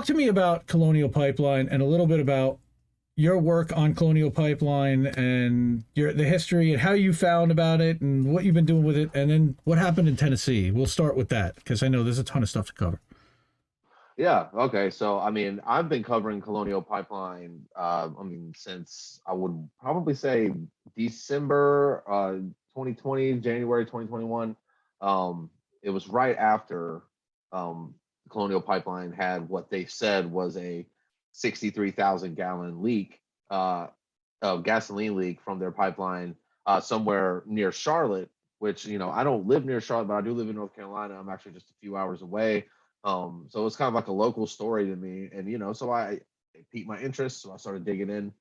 talk to me about Colonial Pipeline and a little bit about your work on Colonial Pipeline and the history and how you found about it and what you've been doing with it, and then what happened in Tennessee. We'll start with that because I know there's a ton of stuff to cover. Yeah. Okay. So, I mean, I've been covering Colonial Pipeline, since I would probably say December 2020, January 2021. It was right after Colonial Pipeline had what they said was a 63,000 gallon leak, gasoline leak from their pipeline somewhere near Charlotte, which, I don't live near Charlotte, but I do live in North Carolina. I'm actually just a few hours away. So it's kind of like a local story to me. And, so it piqued my interest. So I started digging in.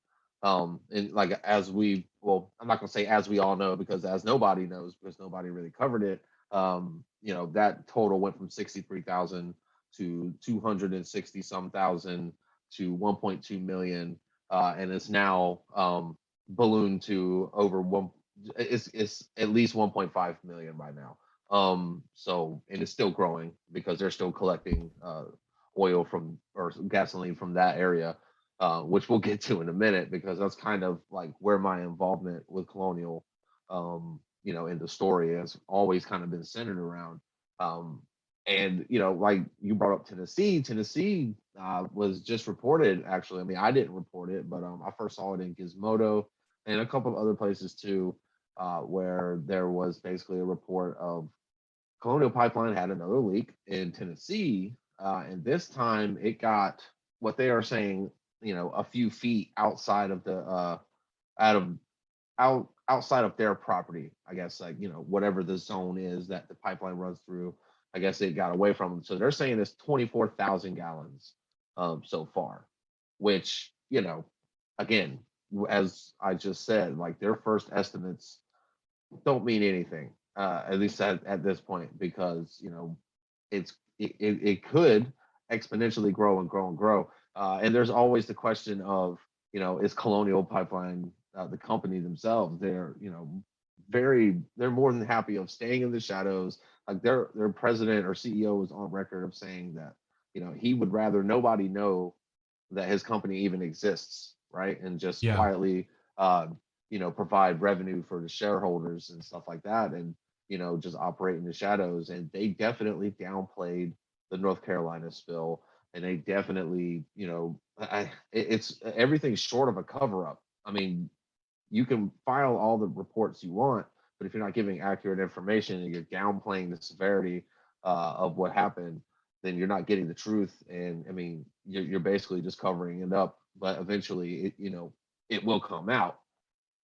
And like, I'm not going to say as we all know, because as nobody knows, because nobody really covered it. That total went from 63,000 to 260 some thousand to 1.2 million. And it's now ballooned to over it's at least 1.5 million by now. And it's still growing because they're still collecting oil or gasoline from that area, which we'll get to in a minute, because that's kind of like where my involvement with Colonial, in the story has always kind of been centered around. And like you brought up Tennessee was just reported, actually. I mean, I didn't report it, but I first saw it in Gizmodo and a couple of other places too, where there was basically a report of Colonial Pipeline had another leak in Tennessee, and this time it got what they are saying, a few feet outside of the outside of their property. I guess, like, whatever the zone is that the pipeline runs through. I guess it got away from them. So they're saying it's 24,000 gallons so far, which, again, as I just said, like, their first estimates don't mean anything, at least at this point, because it could exponentially grow and grow and grow. And there's always the question of, is Colonial Pipeline, the company themselves, they're more than happy of staying in the shadows. Like, their president or CEO was on record of saying that he would rather nobody know that his company even exists, right? And just quietly provide revenue for the shareholders and stuff like that, and just operate in the shadows. And they definitely downplayed the North Carolina spill, and they definitely, it's everything short of a cover up. I mean, you can file all the reports you want, but if you're not giving accurate information and you're downplaying the severity of what happened, then you're not getting the truth. And I mean, you're basically just covering it up. But eventually, it will come out.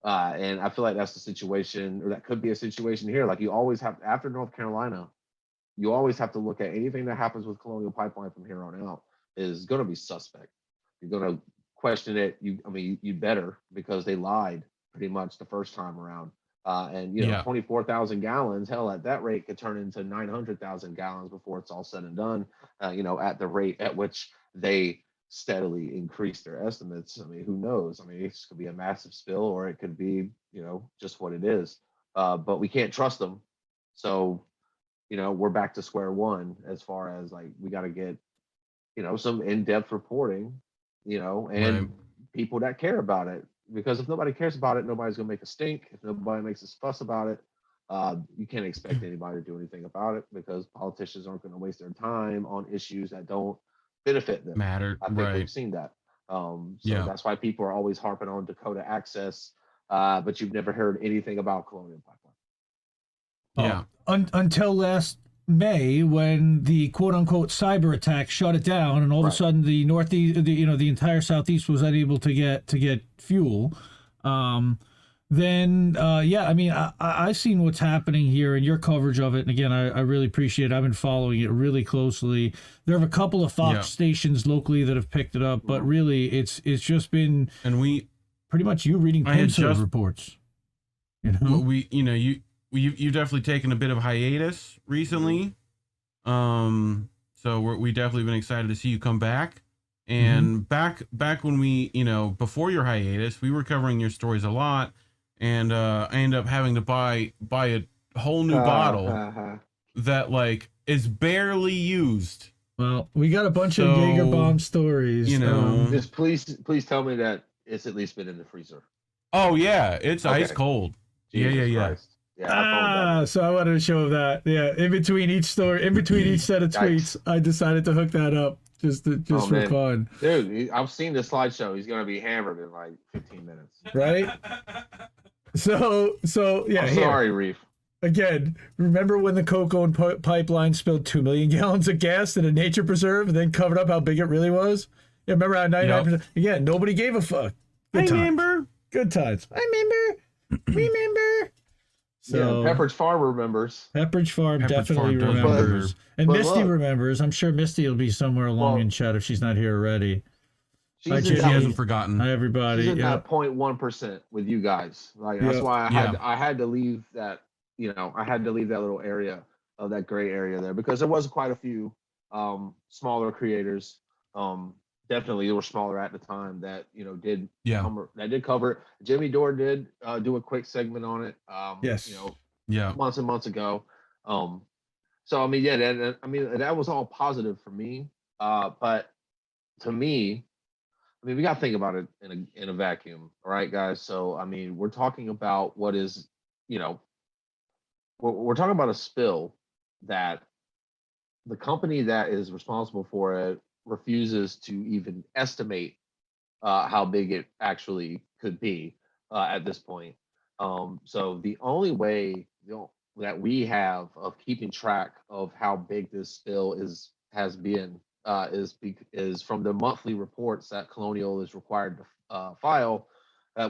And I feel like that's the situation, or that could be a situation here. Like, you always have, after North Carolina, you always have to look at anything that happens with Colonial Pipeline from here on out is going to be suspect. You're going to question it. You better, because they lied pretty much the first time around. And 24,000 gallons, hell, at that rate could turn into 900,000 gallons before it's all said and done. At the rate at which they steadily increase their estimates. I mean, who knows? I mean, it could be a massive spill, or it could be, just what it is. But we can't trust them. So, we're back to square one as far as, like, we got to get, some in-depth reporting, and right, people that care about it. Because if nobody cares about it, nobody's going to make a stink. If nobody makes a fuss about it, you can't expect anybody to do anything about it, because politicians aren't going to waste their time on issues that don't benefit them. I think we've seen that. That's why people are always harping on Dakota Access, but you've never heard anything about Colonial Pipeline. Until last May, when the quote unquote cyber attack shut it down, and all of a sudden the Northeast, the entire Southeast was unable to get fuel. I've seen what's happening here and your coverage of it. And again, I really appreciate it. I've been following it really closely. There are a couple of Fox stations locally that have picked it up, but really it's just been, and we pretty much you reading pincer reports. You've definitely taken a bit of hiatus recently. So we definitely been excited to see you come back. And back when we, before your hiatus, we were covering your stories a lot. And I ended up having to buy a whole new bottle that, like, is barely used Well, we got a bunch of So, Jaeger bomb stories. you know- Just please tell me that it's at least been in the freezer. Oh yeah, it's ice Okay. cold. Jesus Yeah. Christ. Yeah, that's all that means. So I wanted to show that. Yeah, in between each story, in between each set of tweets, Yikes. I decided to hook that up just Oh, for man. fun, Dude, I've seen the slideshow. He's gonna be hammered in like 15 minutes. right? So yeah. I'm Here sorry, Reef. again. Remember when the Coco pipeline spilled 2 million gallons of gas in a nature preserve and then covered up how big it really was? Yeah, remember how 99%? Again, nobody gave a fuck. I Good times. remember. Good times. I remember. So Yeah, Pepperidge Farm remembers. Pepperidge Farm Pepperidge definitely Farm does remembers. remember. And But Misty look. remembers. I'm sure Misty will be somewhere along Well, in chat if she's not here already. She's Hi, in She Jimmy. that, hasn't forgotten. Hi, everybody. she's in Yeah. that 0.1% with you guys. Like that's Yeah. why Yeah. I had to leave that, I had to leave that little area of that gray area there because there was quite a few smaller creators. Definitely they were smaller at the time that did cover it. Jimmy Dore did do a quick segment on it. Yes. Months and months ago. So I mean, yeah, that was all positive for me. But to me, I mean, we got to think about it in a vacuum, all right, guys. So I mean, we're talking about what is, we're talking about a spill that the company that is responsible for it refuses to even estimate how big it actually could be at this point. So the only way that we have of keeping track of how big this spill has been is from the monthly reports that Colonial is required to file,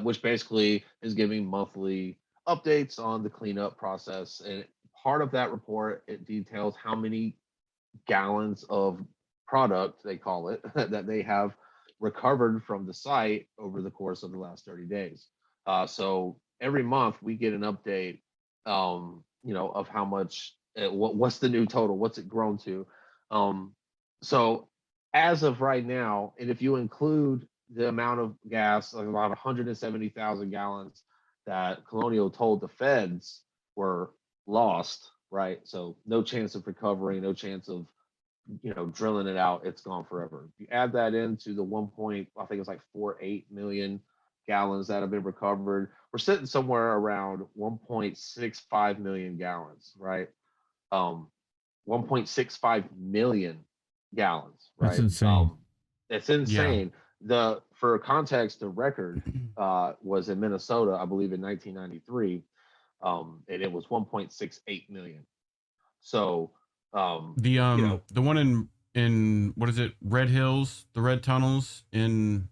which basically is giving monthly updates on the cleanup process. And part of that report, it details how many gallons of product, they call it, that they have recovered from the site over the course of the last 30 days. So every month we get an update, of how much, what's the new total, what's it grown to. So as of right now, and if you include the amount of gas, like about 170,000 gallons that Colonial told the feds were lost, right? So no chance of recovery, no chance of drilling it out, it's gone forever. You add that into the I think it's like 4.8 million gallons that have been recovered. We're sitting somewhere around 1.65 million gallons, right? 1.65 million gallons, right? That's insane. It's insane. For context, the record was in Minnesota, I believe, in 1993, and it was 1.68 million. So the one in what is it, Red Hills, the Red Tunnels in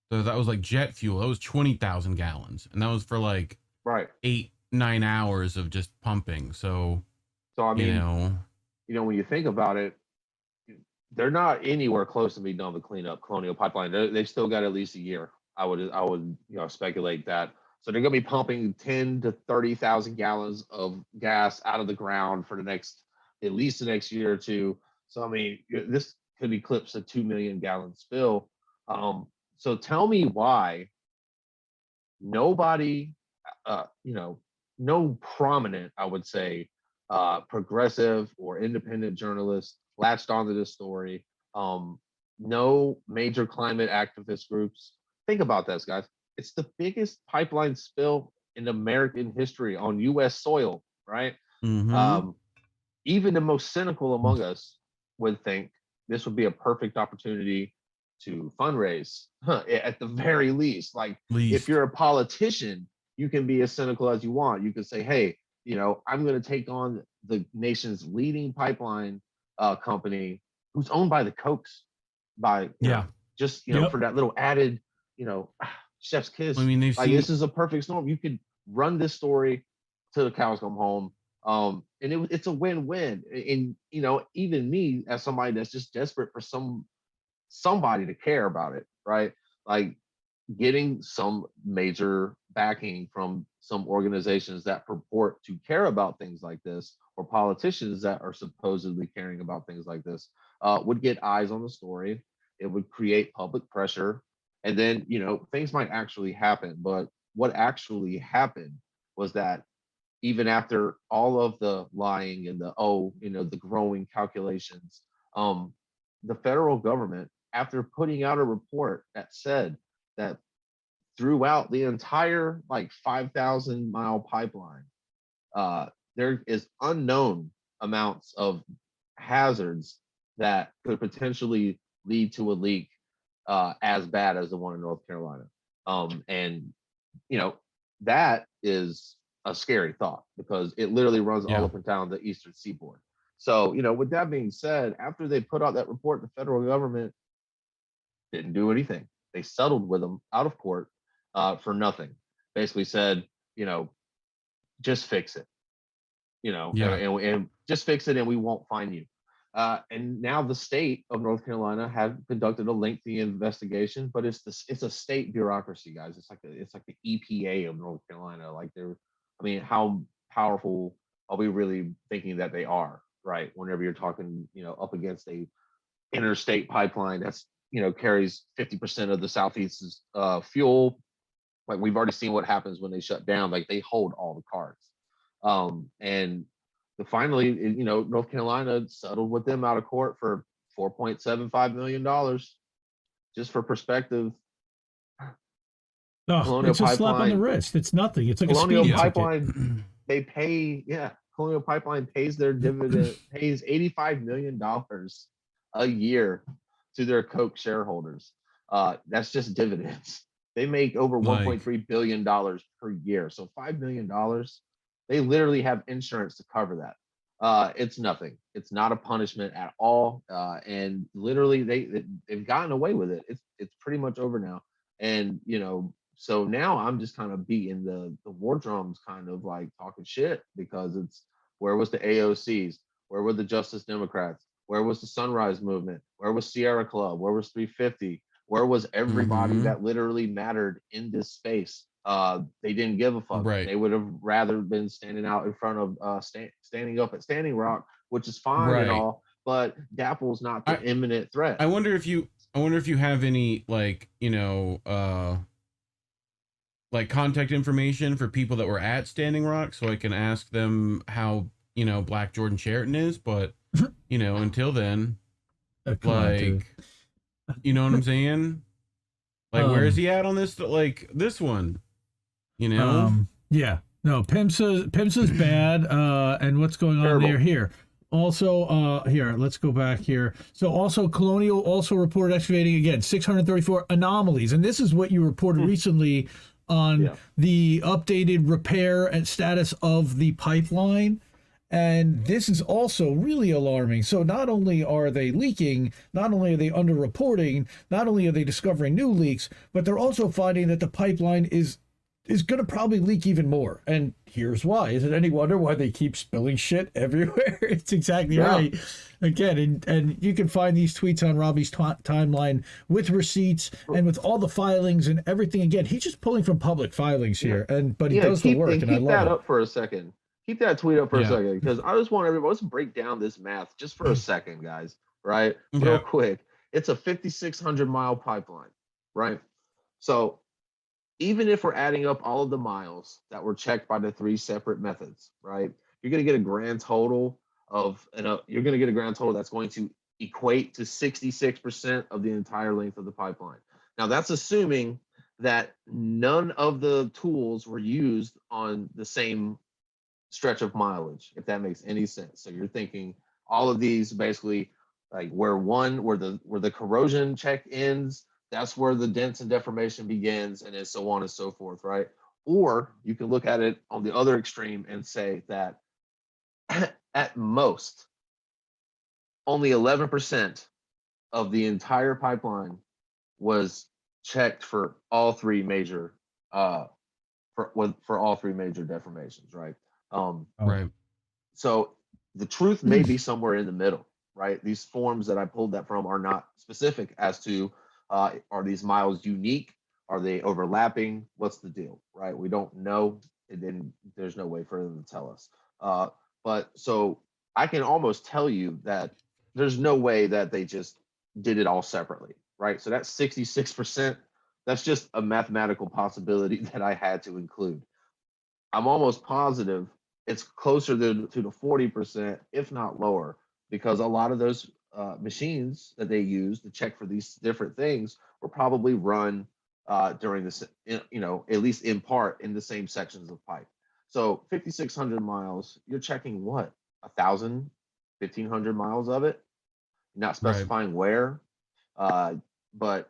so that was like jet fuel. That was 20,000 gallons, and that was for like right 8-9 hours of just pumping. So I mean, when you think about it, they're not anywhere close to being done with cleanup. Colonial Pipeline, they've still got at least a year. I would speculate that. So they're going to be pumping 10 to 30,000 gallons of gas out of the ground for at least the next year or two. So I mean, this could eclipse a 2 million gallon spill. So tell me why nobody, no prominent, I would say, progressive or independent journalist latched onto this story. No major climate activist groups. Think about this, guys. It's the biggest pipeline spill in American history on U.S. soil, right? Even the most cynical among us would think this would be a perfect opportunity to fundraise, at the very least. Like, if you're a politician, you can be as cynical as you want. You can say, hey, I'm going to take on the nation's leading pipeline company who's owned by the Kochs, for that little added, chef's kiss. I mean, this is a perfect storm. You could run this story till the cows come home. And it's a win-win. And even me, as somebody that's just desperate for somebody to care about it, right? Like, getting some major backing from some organizations that purport to care about things like this, or politicians that are supposedly caring about things like this, would get eyes on the story. It would create public pressure, and then things might actually happen. But what actually happened was that even after all of the lying and the the growing calculations, the federal government, after putting out a report that said that throughout the entire like 5,000-mile pipeline, there is unknown amounts of hazards that could potentially lead to a leak as bad as the one in North Carolina. And you know, that is a scary thought because it literally runs all Yeah. up and down the eastern seaboard. So, with that being said, after they put out that report, the federal government didn't do anything. They settled with them out of court for nothing. Basically said, just fix it, Yeah. and just fix it and we won't fine you. And now the state of North Carolina have conducted a lengthy investigation, but it's a state bureaucracy, guys. It's like the EPA of North Carolina. Like how powerful are we really thinking that they are, right? Whenever you're talking, up against a interstate pipeline that's carries 50% of the Southeast's fuel. Like we've already seen what happens when they shut down. Like they hold all the cards. And finally, North Carolina settled with them out of court for $4.75 million. Just for perspective, Oh, Colonial it's a slap on the Pipeline, wrist. It's nothing. It's like Colonial a speeding Pipeline, they pay, Colonial Pipeline pays their dividend, pays $85 million a year to their Coke shareholders. That's just dividends. They make over $1.3 billion per year. So $5 million, they literally have insurance to cover that. It's nothing. It's not a punishment at all. And literally they've gotten away with it. It's pretty much over now. And so now I'm just kind of beating the war drums, kind of like talking shit, because it's, where was the AOCs? Where were the Justice Democrats? Where was the Sunrise Movement? Where was Sierra Club? Where was 350? Where was everybody that literally mattered in this space? They didn't give a fuck. Right. They would have rather been standing out in front of standing up at Standing Rock, which is fine and all, but Dapple's not the imminent threat. I wonder if you have any like contact information for people that were at Standing Rock, so I can ask them how Black Jordan Sheraton is. But until then, you know what I'm saying? Like, where is he at on this? Like this one, Yeah. No, PIMSA's bad. And what's going on Terrible. there here? Also, here, let's go back here. So also Colonial also reported excavating again 634 anomalies. And this is what you reported recently on the updated repair and status of the pipeline. And this is also really alarming. So not only are they leaking, not only are they underreporting, not only are they discovering new leaks, but they're also finding that the pipeline is going to probably leak even more. And here's why. Is it any wonder why they keep spilling shit everywhere? It's exactly right. Again, and you can find these tweets on Robbie's timeline with receipts and with all the filings and everything. Again, he's just pulling from public filings here, but he does the work, and I love it. Keep that up for a second. Keep that tweet up for a second, because I just want everybody, let's break down this math just for a second, guys, right? Real quick. It's a 5,600-mile pipeline, right? So even if we're adding up all of the miles that were checked by the three separate methods, right, you're going to get a grand total that's going to equate to 66% of the entire length of the pipeline. Now, that's assuming that none of the tools were used on the same stretch of mileage, if that makes any sense. So you're thinking all of these basically, like where the corrosion check ends, that's where the dents and deformation begins, and then so on and so forth, right? Or you can look at it on the other extreme and say that at most, only 11% of the entire pipeline was checked for all three major for all three major deformations, right? Right. So the truth may be somewhere in the middle, right? These forms that I pulled that from are not specific as to are these miles unique? Are they overlapping? What's the deal, right? We don't know, and then there's no way for them to tell us. But so I can almost tell you that there's no way that they just did it all separately, right? So that's 66%. That's just a mathematical possibility that I had to include. I'm almost positive it's closer to the 40%, if not lower, because a lot of those machines that they use to check for these different things were probably run during this, at least in part in the same sections of pipe. So 5,600 miles, you're checking what, 1,000, 1,500 miles of it, not Right. specifying where. But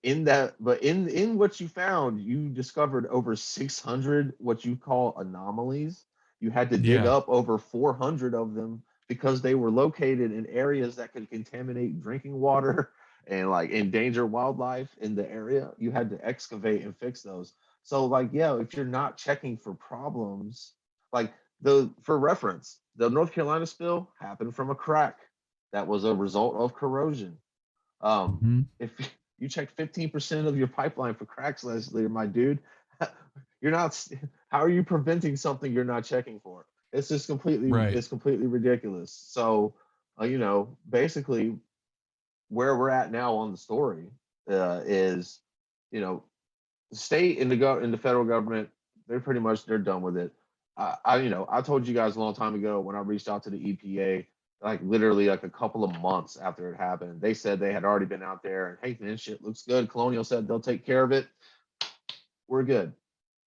in that, but in what you found, you discovered over 600 what you call anomalies. You had to dig Yeah. up over 400 of them because they were located in areas that could contaminate drinking water and like endanger wildlife in the area. You had to excavate and fix those. So like, yeah, if you're not checking for problems, like for reference, the North Carolina spill happened from a crack that was a result of corrosion. Mm-hmm. If you checked 15% of your pipeline for cracks last year, my dude, you're not. How are you preventing something you're not checking for? It's just Right. it's completely ridiculous. So, basically, where we're at now on the story is, you know, the state and the federal government, they're done with it. I told you guys a long time ago when I reached out to the EPA, like literally like a couple of months after it happened, they said they had already been out there and hey man, shit looks good. Colonial said they'll take care of it. We're good.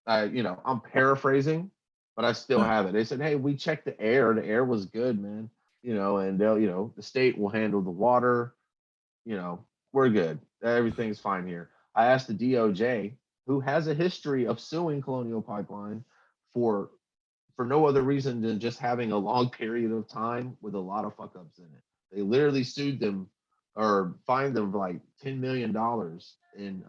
I'm paraphrasing, but I still have it. They said, hey, we checked the air. The air was good, man. And the state will handle the water. We're good. Everything's fine here. I asked the DOJ, who has a history of suing Colonial Pipeline for no other reason than just having a long period of time with a lot of fuck ups in it. They literally sued them or fined them like $10 million in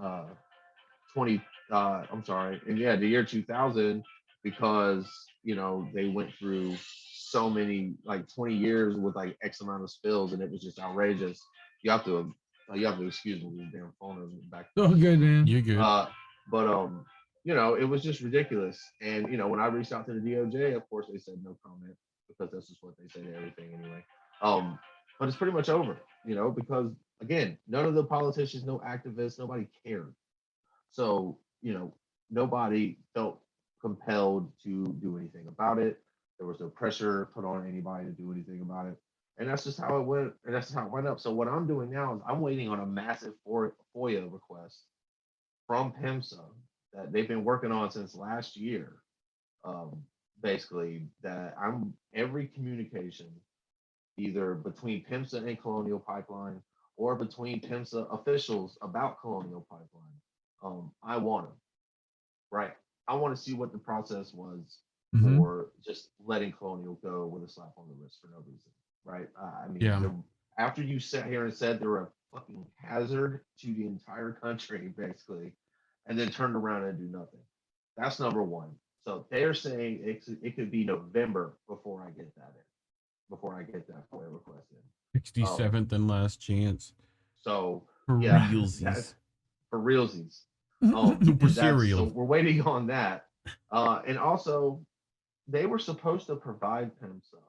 20 I'm sorry, and yeah, the year 2000, because they went through so many, like 20 years with like X amount of spills, and it was just outrageous. You have to excuse me, this damn phone is back Oh, good, man. You're good. but it was just ridiculous. And when I reached out to the DOJ, of course they said no comment, because that's just what they say to everything anyway. But it's pretty much over, because again, none of the politicians, no activists, nobody cared. So, nobody felt compelled to do anything about it. There was no pressure put on anybody to do anything about it. And that's just how it went. And that's how it went up. So what I'm doing now is I'm waiting on a massive FOIA request from PIMSA that they've been working on since last year. Um, Basically, that I'm every communication either between PIMSA and Colonial Pipeline or between PIMSA officials about Colonial Pipeline. I want them, right? I want to see what the process was Mm-hmm. for just letting Colonial go with a slap on the wrist for no reason, right? I mean, Yeah. after you sat here and said they were a fucking hazard to the entire country, basically, and then turned around and do nothing. That's number one. So they're saying it could be November before I get that before I get that FOIA request in. 67th and last chance. So For yeah, that's realsies. for realsies. For And that's so cereal. we're waiting on that. And also, they were supposed to provide PIMSA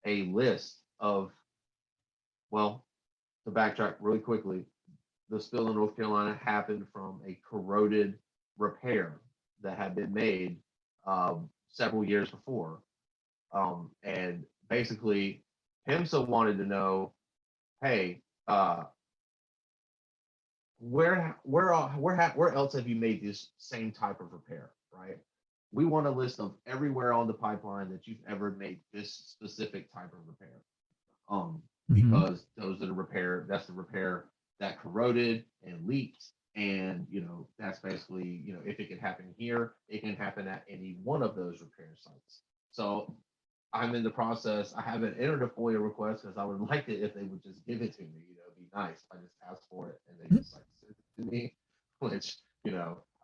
a list of, well, to backtrack really quickly, the spill in North Carolina happened from a corroded repair that had been made several years before. And basically, PIMSA wanted to know, hey, where else have you made this same type of repair, right? We want a list of everywhere on the pipeline that you've ever made this specific type of repair. Mm-hmm. Because that's the repair that corroded and leaked. And that's basically, if it can happen here, it can happen at any one of those repair sites. So I'm in the process. I haven't entered a FOIA request because I would like it if they would just give it to me. It'd be nice if I just ask for it and they just like send it to me, which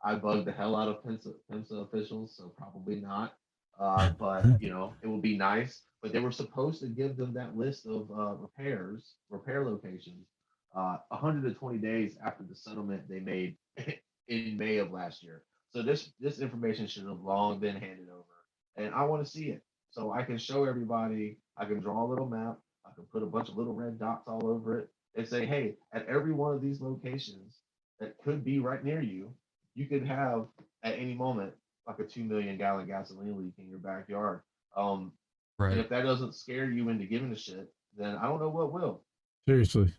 I bugged the hell out of PIMSA officials, so probably not. But it would be nice. But they were supposed to give them that list of repair locations, 120 days after the settlement they made in May of last year. So this information should have long been handed over, and I want to see it so I can show everybody. I can draw a little map. I can put a bunch of little red dots all over it and say, hey, at every one of these locations that could be right near you, you could have at any moment like a 2 million gallon gasoline leak in your backyard. And Right. if that doesn't scare you into giving a shit, then I don't know what will. Seriously.